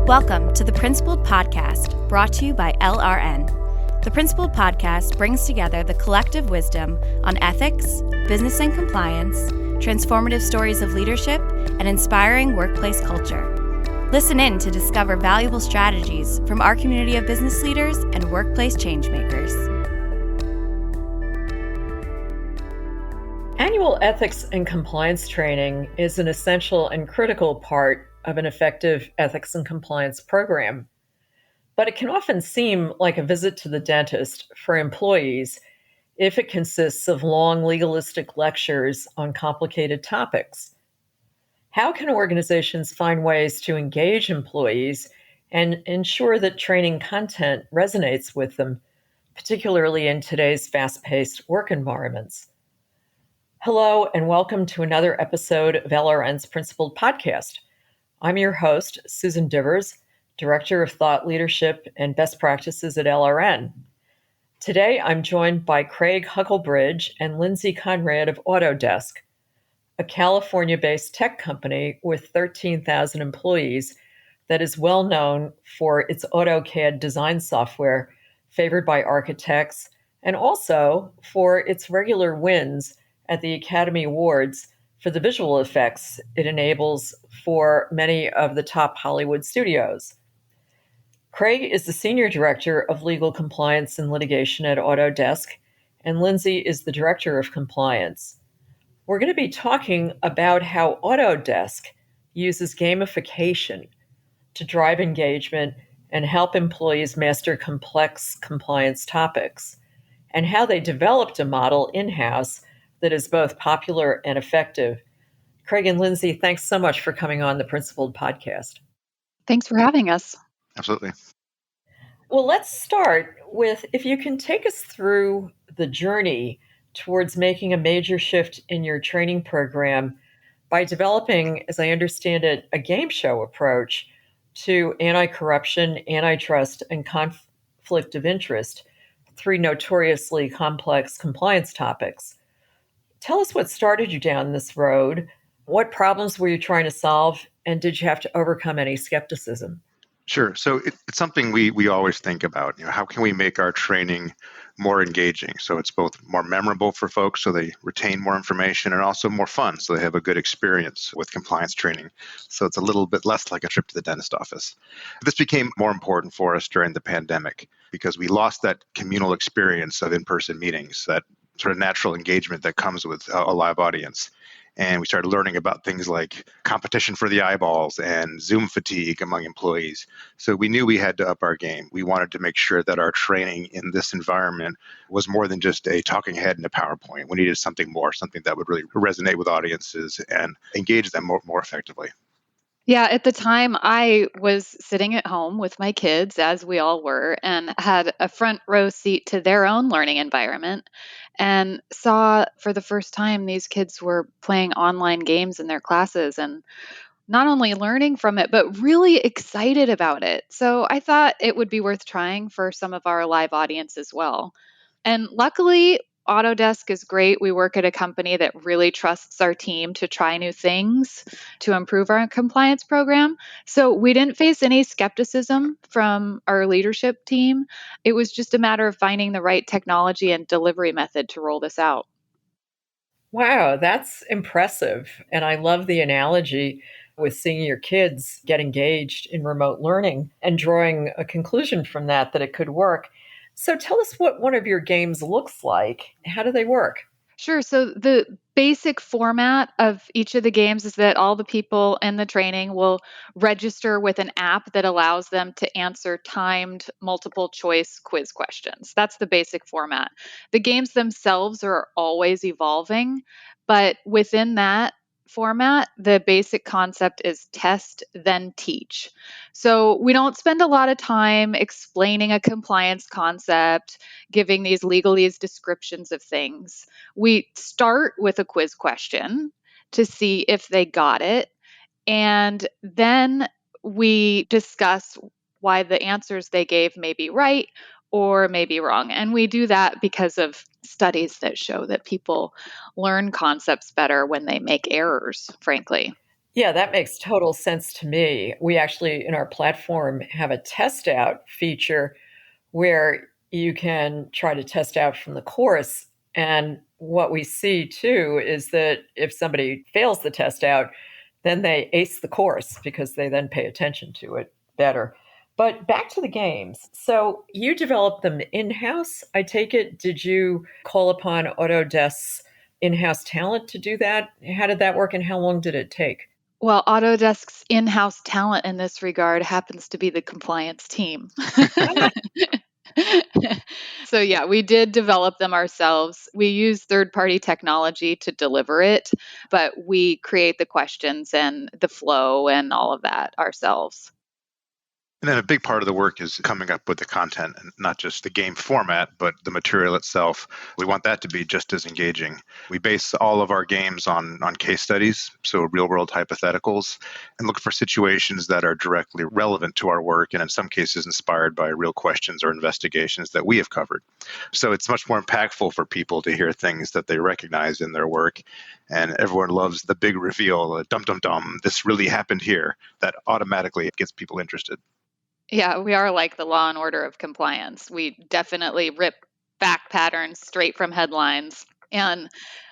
Welcome to the Principled Podcast, brought to you by LRN. The Principled Podcast brings together the collective wisdom on ethics, business and compliance, transformative stories of leadership, and inspiring workplace culture. Listen in to discover valuable strategies from our community of business leaders and workplace changemakers. Annual ethics and compliance training is an essential and critical part of an effective ethics and compliance program. But it can often seem like a visit to the dentist for employees if it consists of long legalistic lectures on complicated topics. How can organizations find ways to engage employees and ensure that training content resonates with them, particularly in today's fast-paced work environments? Hello, and welcome to another episode of LRN's Principled Podcast. I'm your host, Susan Divers, Director of Thought Leadership and Best Practices at LRN. Today, I'm joined by Craig Huckelbridge and Lyndsey Conrad of Autodesk, a California-based tech company with 13,000 employees that is well known for its AutoCAD design software, favored by architects, and also for its regular wins at the Academy Awards for the visual effects it enables for many of the top Hollywood studios. Craig is the Senior Director of Legal Compliance and Litigation at Autodesk, and Lyndsey is the Director of Compliance. We're going to be talking about how Autodesk uses gamification to drive engagement and help employees master complex compliance topics, and how they developed a model in-house that is both popular and effective. Craig and Lyndsey, thanks so much for coming on the Principled Podcast. Thanks for having us. Absolutely. Well, let's start with if you can take us through the journey towards making a major shift in your training program by developing, as I understand it, a game show approach to anti-corruption, antitrust, and conflict of interest, three notoriously complex compliance topics. Tell us what started you down this road. What problems were you trying to solve, and did you have to overcome any skepticism? Sure. So it's something we always think about. How can we make our training more engaging so it's both more memorable for folks so they retain more information, and also more fun so they have a good experience with compliance training. So it's a little bit less like a trip to the dentist office. This became more important for us during the pandemic because we lost that communal experience of in-person meetings, that sort of natural engagement that comes with a live audience. And we started learning about things like competition for the eyeballs and Zoom fatigue among employees. So we knew we had to up our game. We wanted to make sure that our training in this environment was more than just a talking head and a PowerPoint. We needed something more, something that would really resonate with audiences and engage them more effectively. Yeah, at the time, I was sitting at home with my kids, as we all were, and had a front row seat to their own learning environment, and saw for the first time these kids were playing online games in their classes and not only learning from it, but really excited about it. So I thought it would be worth trying for some of our live audience as well. And luckily, Autodesk is great. We work at a company that really trusts our team to try new things to improve our compliance program. So we didn't face any skepticism from our leadership team. It was just a matter of finding the right technology and delivery method to roll this out. Wow, that's impressive. And I love the analogy with seeing your kids get engaged in remote learning and drawing a conclusion from that it could work. So tell us what one of your games looks like. How do they work? Sure. So the basic format of each of the games is that all the people in the training will register with an app that allows them to answer timed multiple choice quiz questions. That's the basic format. The games themselves are always evolving, but within that format, the basic concept is test, then teach. So we don't spend a lot of time explaining a compliance concept, giving these legalese descriptions of things. We start with a quiz question to see if they got it, and then we discuss why the answers they gave may be right or may be wrong. And we do that because of studies that show that people learn concepts better when they make errors, frankly. Yeah, that makes total sense to me. We actually, in our platform, have a test out feature where you can try to test out from the course. And what we see too is that if somebody fails the test out, then they ace the course because they then pay attention to it better. But back to the games. So you developed them in house, I take it. Did you call upon Autodesk's in house talent to do that? How did that work and how long did it take? Well, Autodesk's in-house talent in this regard happens to be the compliance team. So yeah, we did develop them ourselves. We use third-party technology to deliver it, but we create the questions and the flow and all of that ourselves. And then a big part of the work is coming up with the content and not just the game format, but the material itself. We want that to be just as engaging. We base all of our games on case studies, so real world hypotheticals, and look for situations that are directly relevant to our work and in some cases inspired by real questions or investigations that we have covered. So it's much more impactful for people to hear things that they recognize in their work. And everyone loves the big reveal, dum dum dum, this really happened here. That automatically gets people interested. Yeah, we are like the Law and Order of compliance. We definitely rip fact patterns straight from headlines. And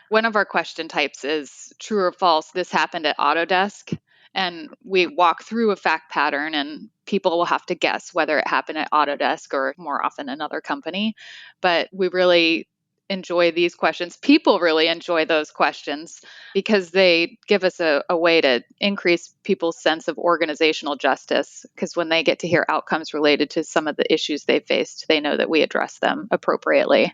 one of our question types is true or false. This happened at Autodesk. And we walk through a fact pattern, and people will have to guess whether it happened at Autodesk or more often another company. But we really enjoy these questions. People really enjoy those questions because they give us a way to increase people's sense of organizational justice. Because when they get to hear outcomes related to some of the issues they faced, they know that we address them appropriately.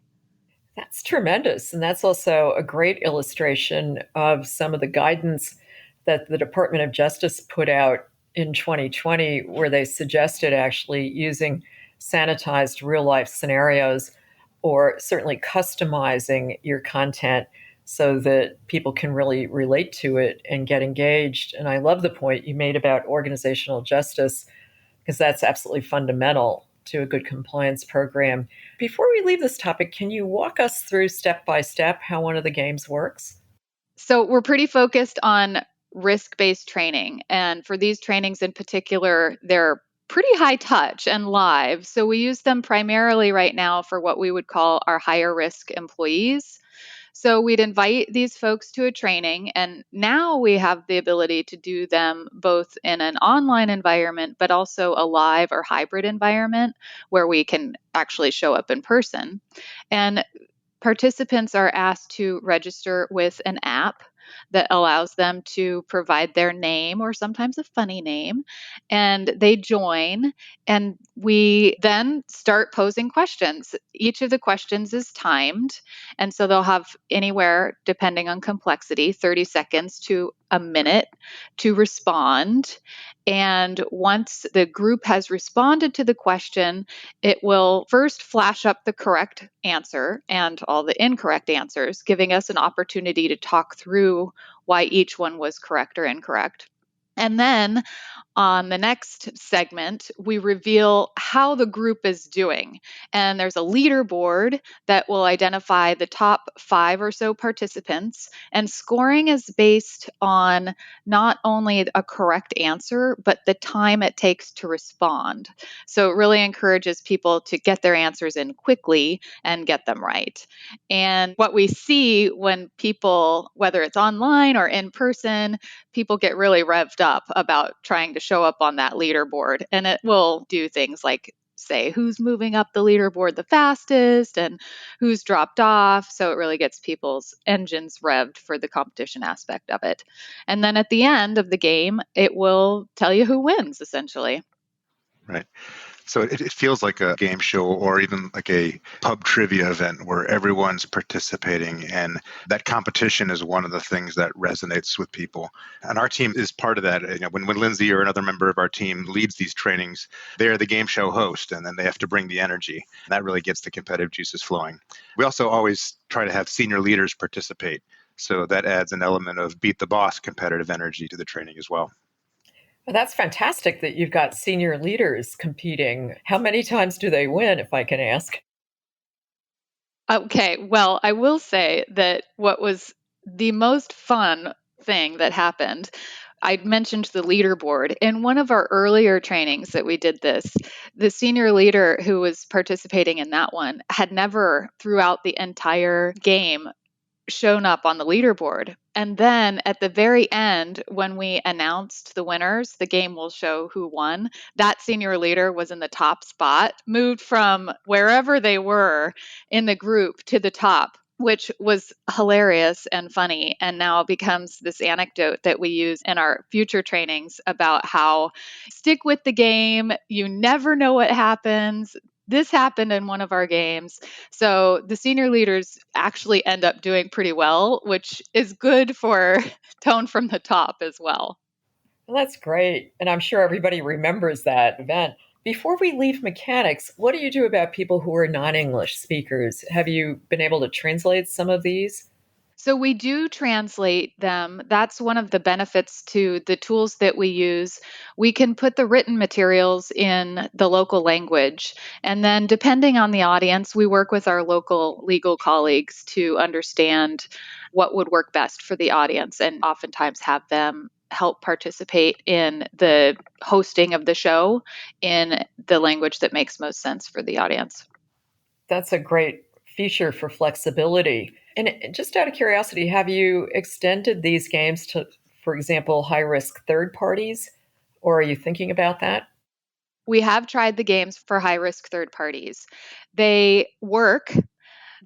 That's tremendous. And that's also a great illustration of some of the guidance that the Department of Justice put out in 2020, where they suggested actually using sanitized real life scenarios or certainly customizing your content so that people can really relate to it and get engaged. And I love the point you made about organizational justice because that's absolutely fundamental to a good compliance program. Before we leave this topic, can you walk us through step by step how one of the games works? So we're pretty focused on risk-based training. And for these trainings in particular, they're pretty high touch and live. So we use them primarily right now for what we would call our higher risk employees. So we'd invite these folks to a training, and now we have the ability to do them both in an online environment, but also a live or hybrid environment where we can actually show up in person. And participants are asked to register with an app that allows them to provide their name or sometimes a funny name, and they join. And we then start posing questions. Each of the questions is timed. And so they'll have anywhere, depending on complexity, 30 seconds to a minute to respond. And once the group has responded to the question, it will first flash up the correct answer and all the incorrect answers, giving us an opportunity to talk through why each one was correct or incorrect. And then on the next segment, we reveal how the group is doing. And there's a leaderboard that will identify the top 5 or so participants. And scoring is based on not only a correct answer, but the time it takes to respond. So it really encourages people to get their answers in quickly and get them right. And what we see when people, whether it's online or in person, people get really revved up about trying to show up on that leaderboard. And it will do things like say who's moving up the leaderboard the fastest and who's dropped off. So it really gets people's engines revved for the competition aspect of it. And then at the end of the game, it will tell you who wins, essentially. Right. So it feels like a game show or even like a pub trivia event where everyone's participating. And that competition is one of the things that resonates with people. And our team is part of that. You know, when Lyndsey or another member of our team leads these trainings, they're the game show host, and then they have to bring the energy. And that really gets the competitive juices flowing. We also always try to have senior leaders participate. So that adds an element of beat the boss competitive energy to the training as well. Well, that's fantastic that you've got senior leaders competing. How many times do they win, if I can ask? Okay, well, I will say that what was the most fun thing that happened I mentioned the leaderboard. In one of our earlier trainings that we did this, the senior leader who was participating in that one had never throughout the entire game shown up on the leaderboard. And then at the very end, when we announced the winners, the game will show who won. That senior leader was in the top spot, moved from wherever they were in the group to the top, which was hilarious and funny, and now becomes this anecdote that we use in our future trainings about how stick with the game. You never know what happens. This happened in one of our games. So the senior leaders actually end up doing pretty well, which is good for tone from the top as well. Well, that's great. And I'm sure everybody remembers that event. Before we leave mechanics, what do you do about people who are non-English speakers? Have you been able to translate some of these? So we do translate them. That's one of the benefits to the tools that we use. We can put the written materials in the local language. And then, depending on the audience, we work with our local legal colleagues to understand what would work best for the audience and oftentimes have them help participate in the hosting of the show in the language that makes most sense for the audience. That's a great feature for flexibility. And just out of curiosity, have you extended these games to, for example, high-risk third parties? Or are you thinking about that? We have tried the games for high-risk third parties. They work.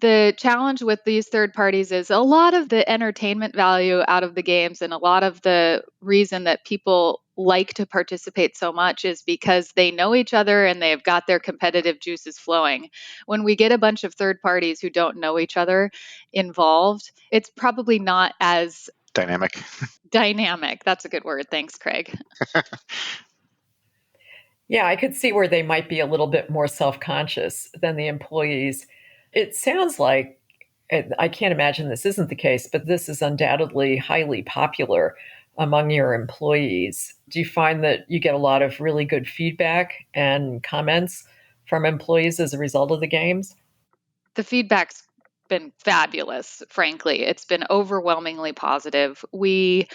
The challenge with these third parties is a lot of the entertainment value out of the games and a lot of the reason that people like to participate so much is because they know each other and they've got their competitive juices flowing. When we get a bunch of third parties who don't know each other involved, it's probably not as Dynamic. dynamic. That's a good word. Thanks, Craig. Yeah, I could see where they might be a little bit more self-conscious than the employees. It sounds like, and I can't imagine this isn't the case, but this is undoubtedly highly popular among your employees. Do you find that you get a lot of really good feedback and comments from employees as a result of the games? The feedback's been fabulous, frankly. It's been overwhelmingly positive. We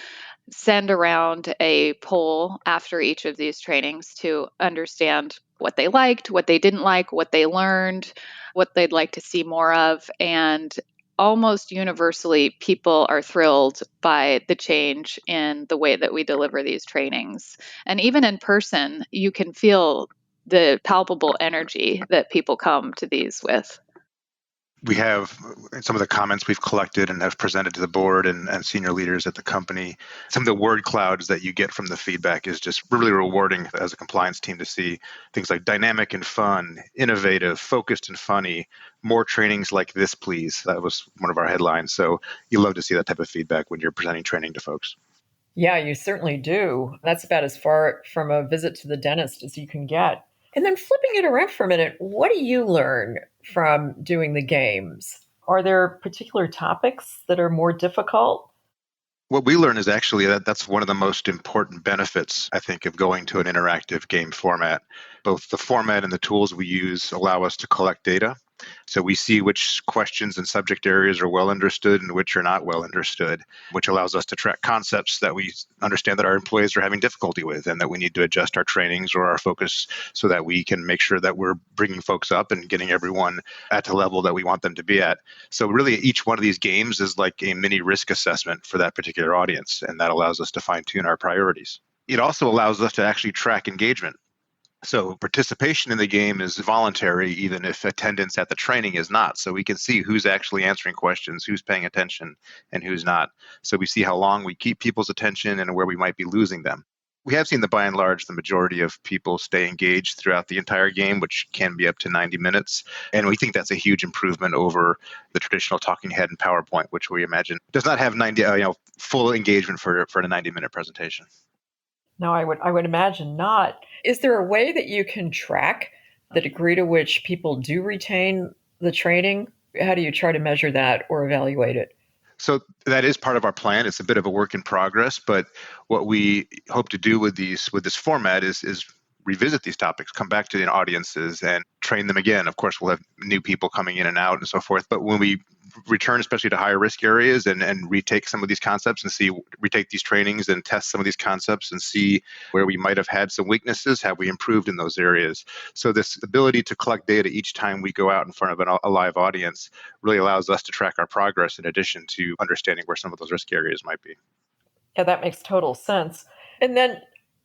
send around a poll after each of these trainings to understand what they liked, what they didn't like, what they learned, what they'd like to see more of. And almost universally, people are thrilled by the change in the way that we deliver these trainings. And even in person, you can feel the palpable energy that people come to these with. We have some of the comments we've collected and have presented to the board and senior leaders at the company. Some of the word clouds that you get from the feedback is just really rewarding as a compliance team to see things like dynamic and fun, innovative, focused and funny, more trainings like this, please. That was one of our headlines. So you love to see that type of feedback when you're presenting training to folks. Yeah, you certainly do. That's about as far from a visit to the dentist as you can get. And then flipping it around for a minute, what do you learn from doing the games? Are there particular topics that are more difficult? What we learn is actually that's one of the most important benefits, I think, of going to an interactive game format. Both the format and the tools we use allow us to collect data. So we see which questions and subject areas are well understood and which are not well understood, which allows us to track concepts that we understand that our employees are having difficulty with and that we need to adjust our trainings or our focus so that we can make sure that we're bringing folks up and getting everyone at the level that we want them to be at. So really, each one of these games is like a mini risk assessment for that particular audience, and that allows us to fine-tune our priorities. It also allows us to actually track engagement. So participation in the game is voluntary, even if attendance at the training is not. So we can see who's actually answering questions, who's paying attention, and who's not. So we see how long we keep people's attention and where we might be losing them. We have seen that by and large, the majority of people stay engaged throughout the entire game, which can be up to 90 minutes. And we think that's a huge improvement over the traditional talking head and PowerPoint, which we imagine does not have full engagement for a 90-minute presentation. No, I would imagine not. Is there a way that you can track the degree to which people do retain the training? How do you try to measure that or evaluate it? So that is part of our plan. It's a bit of a work in progress, but what we hope to do with this format is revisit these topics, come back to the audiences and train them again. Of course, we'll have new people coming in and out and so forth. But when we return, especially to higher risk areas, and retake some of these concepts and retake these trainings and test some of these concepts and see where we might have had some weaknesses, have we improved in those areas. So this ability to collect data each time we go out in front of a live audience really allows us to track our progress in addition to understanding where some of those risk areas might be. Yeah, that makes total sense. And then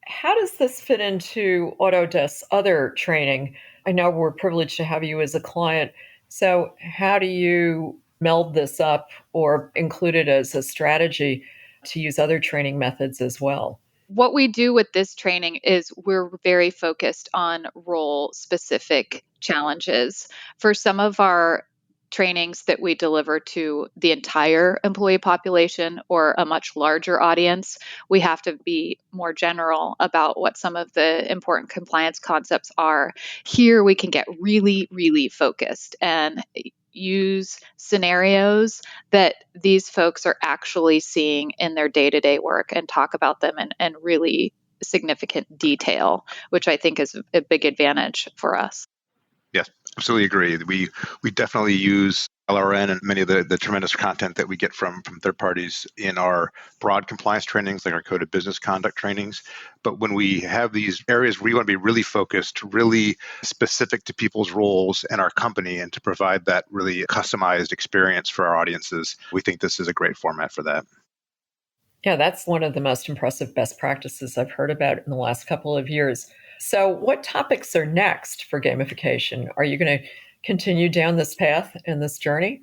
how does this fit into Autodesk's other training? I know we're privileged to have you as a client. So how do you meld this up or include it as a strategy to use other training methods as well? What we do with this training is we're very focused on role-specific challenges. For some of our trainings that we deliver to the entire employee population or a much larger audience, we have to be more general about what some of the important compliance concepts are. Here, we can get really, really focused and use scenarios that these folks are actually seeing in their day-to-day work and talk about them in really significant detail, which I think is a big advantage for us. Yes, absolutely agree. We definitely use LRN and many of the tremendous content that we get from third parties in our broad compliance trainings, like our code of business conduct trainings. But when we have these areas where we want to be really focused, really specific to people's roles and our company, and to provide that really customized experience for our audiences, we think this is a great format for that. Yeah, that's one of the most impressive best practices I've heard about in the last couple of years. So what topics are next for gamification? Are you going to continue down this path and this journey?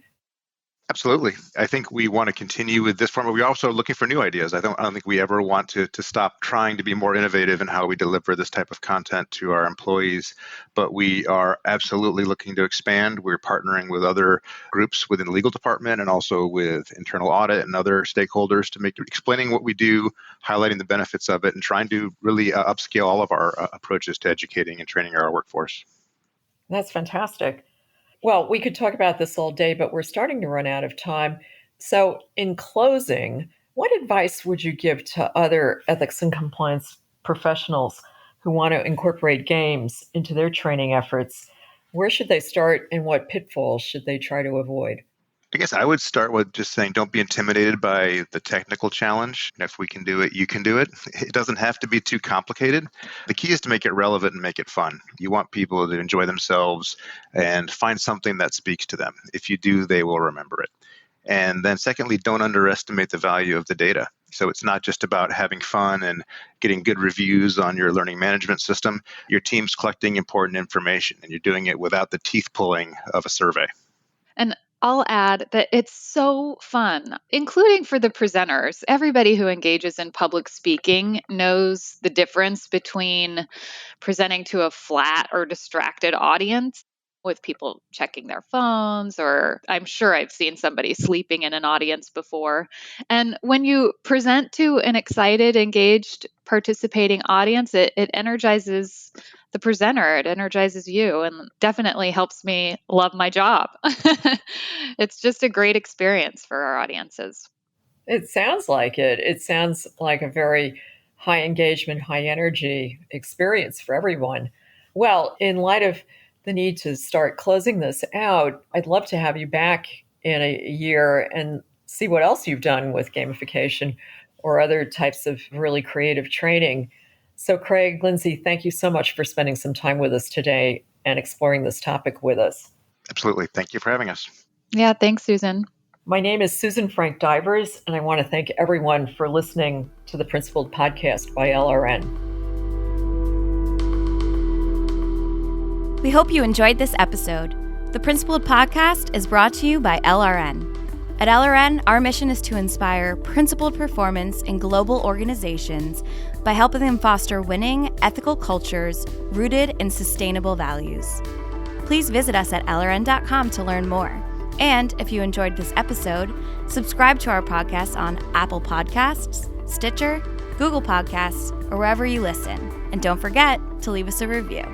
Absolutely. I think we want to continue with this format. We're also looking for new ideas. I don't think we ever want to stop trying to be more innovative in how we deliver this type of content to our employees. But we are absolutely looking to expand. We're partnering with other groups within the legal department and also with internal audit and other stakeholders to explaining what we do, highlighting the benefits of it, and trying to really upscale all of our approaches to educating and training our workforce. That's fantastic. Well, we could talk about this all day, but we're starting to run out of time. So in closing, what advice would you give to other ethics and compliance professionals who want to incorporate games into their training efforts? Where should they start and what pitfalls should they try to avoid? I guess I would start with just saying don't be intimidated by the technical challenge. If we can do it, you can do it. It doesn't have to be too complicated. The key is to make it relevant and make it fun. You want people to enjoy themselves and find something that speaks to them. If you do, they will remember it. And then secondly, don't underestimate the value of the data. So it's not just about having fun and getting good reviews on your learning management system. Your team's collecting important information, and you're doing it without the teeth pulling of a survey. And I'll add that it's so fun, including for the presenters. Everybody who engages in public speaking knows the difference between presenting to a flat or distracted audience with people checking their phones, or I'm sure I've seen somebody sleeping in an audience before. And when you present to an excited, engaged, participating audience, it energizes the presenter, it energizes you, and definitely helps me love my job. It's just a great experience for our audiences. It sounds like it. It sounds like a very high engagement, high energy experience for everyone. Well, in light of the need to start closing this out, I'd love to have you back in a year and see what else you've done with gamification or other types of really creative training. So Craig, Lyndsey, thank you so much for spending some time with us today and exploring this topic with us. Absolutely. Thank you for having us. Yeah, thanks, Susan. My name is Susan Frank Divers, and I want to thank everyone for listening to the Principled Podcast by LRN. We hope you enjoyed this episode. The Principled Podcast is brought to you by LRN. At LRN, our mission is to inspire principled performance in global organizations by helping them foster winning, ethical cultures rooted in sustainable values. Please visit us at lrn.com to learn more. And if you enjoyed this episode, subscribe to our podcast on Apple Podcasts, Stitcher, Google Podcasts, or wherever you listen. And don't forget to leave us a review.